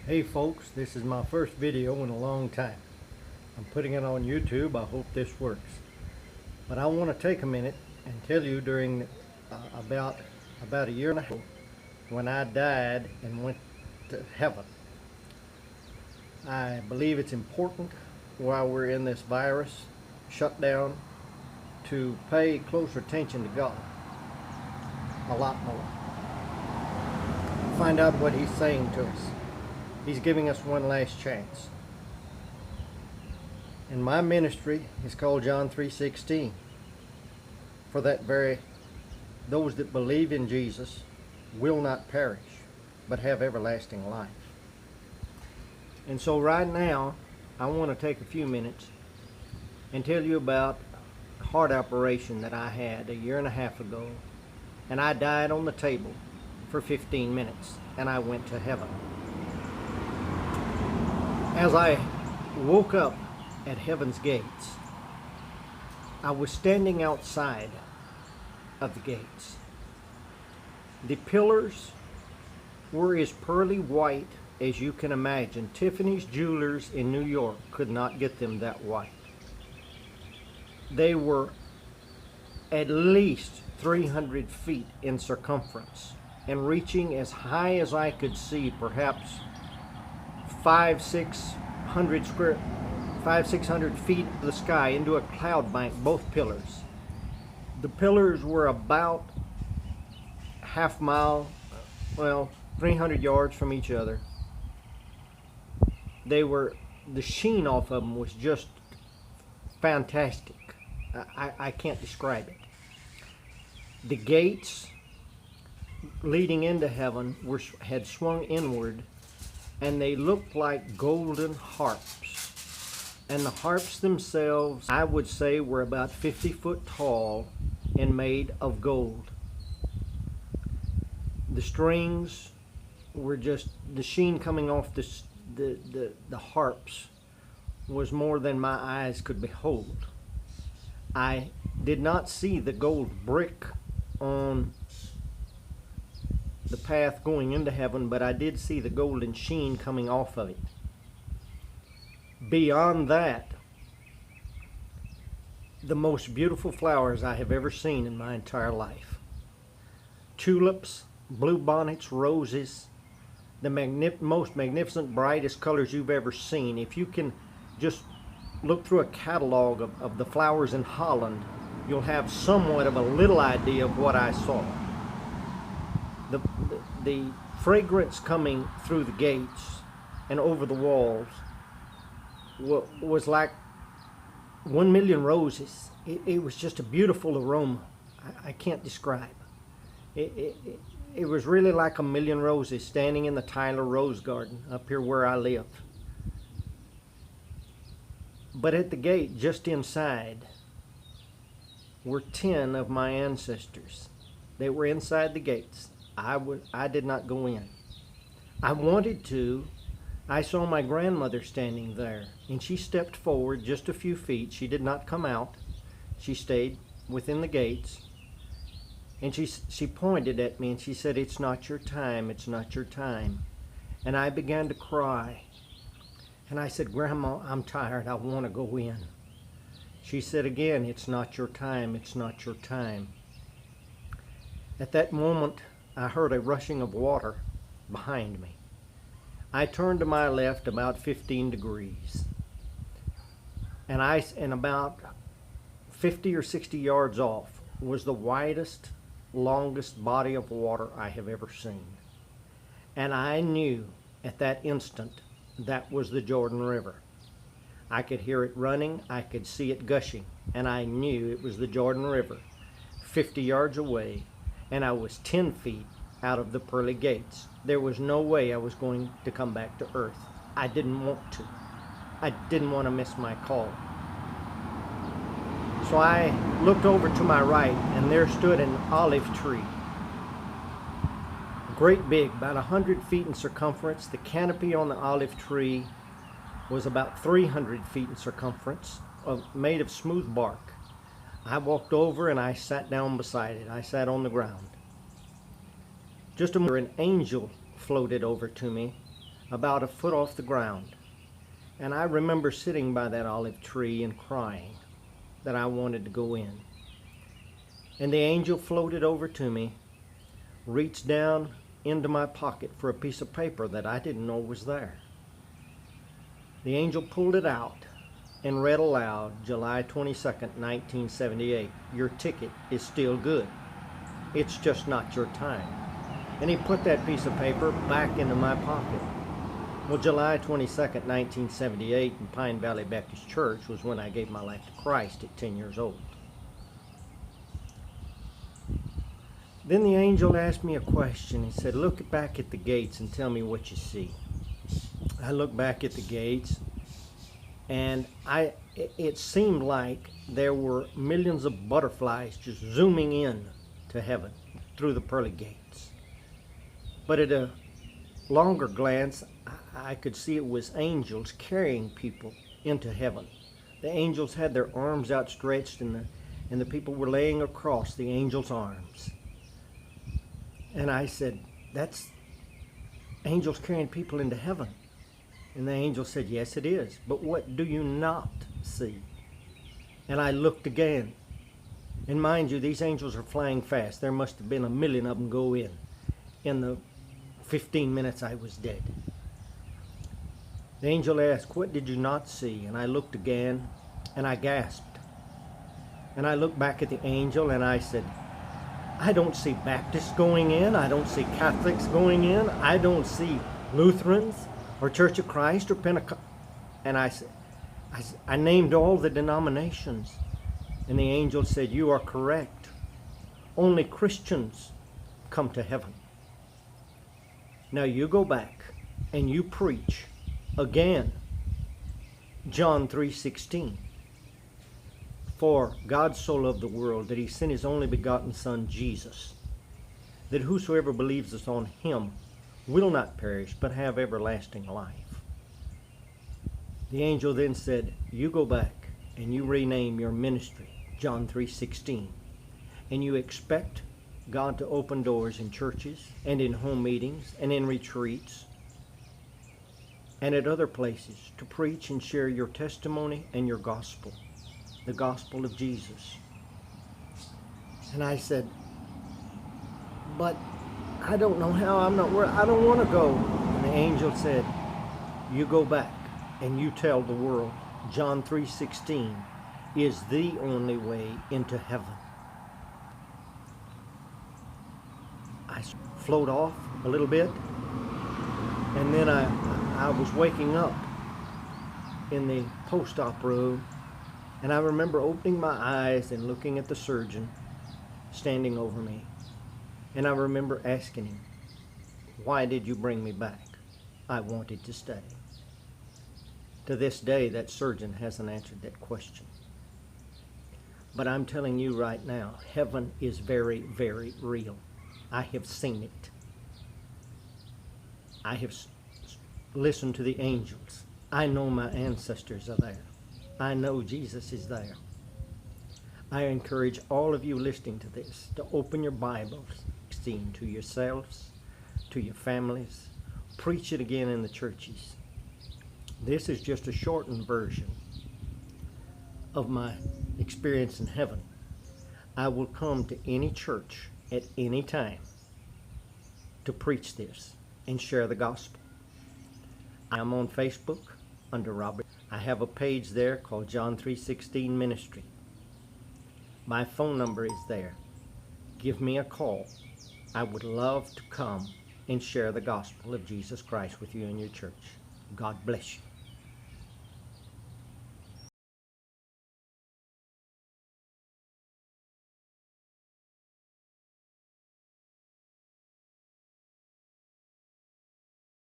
Hey folks, this is my first video in a long time. I'm putting it on YouTube. I hope this works. But I want to take a minute and tell you during about a year and a half when I died and went to heaven. I believe it's important while we're in this virus shutdown to pay closer attention to God a lot more. Find out what He's saying to us. He's giving us one last chance. And my ministry is called John 3:16. For that very, those that believe in Jesus will not perish, but have everlasting life. And so right now, I want to take a few minutes and tell you about a heart operation that I had a year and a half ago. And I died on the table for 15 minutes, and I went to heaven. As I woke up at heaven's gates, I was standing outside of the gates. The pillars were as pearly white as you can imagine. Tiffany's Jewelers in New York could not get them that white. They were at least 300 feet in circumference and reaching as high as I could see, perhaps 500-600 feet of the sky into a cloud bank, both pillars. The pillars were about half mile, 300 yards from each other. The sheen off of them was just fantastic. I can't describe it. The gates leading into heaven had swung inward, and they looked like golden harps. And the harps themselves, I would say, were about 50 foot tall and made of gold. The strings were just, the sheen coming off the harps was more than my eyes could behold. I did not see the gold brick on the path going into heaven, but I did see the golden sheen coming off of it. Beyond that, the most beautiful flowers I have ever seen in my entire life. Tulips, bluebonnets, roses, the most magnificent, brightest colors you've ever seen. If you can just look through a catalog of the flowers in Holland, you'll have somewhat of a little idea of what I saw. The fragrance coming through the gates and over the walls was like 1,000,000 roses. It was just a beautiful aroma. I can't describe. It was really like 1,000,000 roses standing in the Tyler Rose Garden up here where I live. But at the gate, just inside, were 10 of my ancestors. They were inside the gates. I did not go in. I wanted to. I saw my grandmother standing there, and she stepped forward just a few feet. She did not come out. She stayed within the gates, and she pointed at me and she said, "It's not your time, it's not your time." And I began to cry. And I said, "Grandma, I'm tired, I want to go in." She said again, "It's not your time, it's not your time." At that moment, I heard a rushing of water behind me. I turned to my left about 15 degrees. And about 50 or 60 yards off was the widest, longest body of water I have ever seen. And I knew at that instant that was the Jordan River. I could hear it running, I could see it gushing, and I knew it was the Jordan River, 50 yards away, and I was 10 feet out of the pearly gates. There was no way I was going to come back to earth. I didn't want to. I didn't want to miss my call. So I looked over to my right, and there stood an olive tree. Great big, about 100 feet in circumference. The canopy on the olive tree was about 300 feet in circumference, made of smooth bark. I walked over and I sat down beside it. I sat on the ground. Just a moment, an angel floated over to me. about a foot off the ground. And I remember sitting by that olive tree and crying that I wanted to go in. And the angel floated over to me, reached down into my pocket for a piece of paper that I didn't know was there. The angel pulled it out and read aloud, July 22nd, 1978, "Your ticket is still good. It's just not your time." And he put that piece of paper back into my pocket. Well, July 22nd, 1978 in Pine Valley Baptist Church was when I gave my life to Christ at 10 years old. Then the angel asked me a question. He said, "Look back at the gates and tell me what you see." I looked back at the gates, and it seemed like there were millions of butterflies just zooming in to heaven through the pearly gates. But at a longer glance, I could see it was angels carrying people into heaven. The angels had their arms outstretched, and the people were laying across the angels' arms. And I said, "That's angels carrying people into heaven." And the angel said, "Yes, it is. But what do you not see?" And I looked again. And mind you, these angels are flying fast. There must have been 1,000,000 of them go in the 15 minutes I was dead. The angel asked, "What did you not see?" And I looked again, and I gasped. And I looked back at the angel, and I said, "I don't see Baptists going in. I don't see Catholics going in. I don't see Lutherans or Church of Christ or Pentecost." And I named all the denominations. And the angel said, "You are correct. Only Christians come to heaven. Now you go back and you preach again John 3:16. For God so loved the world that he sent his only begotten Son, Jesus, that whosoever believes on him will not perish, but have everlasting life." The angel then said, "You go back and you rename your ministry, John 3:16, and you expect God to open doors in churches and in home meetings and in retreats and at other places to preach and share your testimony and your gospel, the gospel of Jesus." And I said, "But I don't know how. I'm not where. I don't want to go." And the angel said, "You go back and you tell the world John 3:16 is the only way into heaven." I float off a little bit, and then I was waking up in the post-op room, and I remember opening my eyes and looking at the surgeon standing over me. And I remember asking him, "Why did you bring me back?" I wanted to stay. To this day, that surgeon hasn't answered that question. But I'm telling you right now, heaven is very, very real. I have seen it. I have listened to the angels. I know my ancestors are there. I know Jesus is there. I encourage all of you listening to this to open your Bibles, to yourselves, to your families. Preach it again in the churches. This is just a shortened version of my experience in heaven. I will come to any church at any time to preach this and share the gospel. I'm on Facebook under Robert. I have a page there called John 3:16 Ministry. My phone number is there. Give me a call. I would love to come and share the gospel of Jesus Christ with you in your church. God bless you.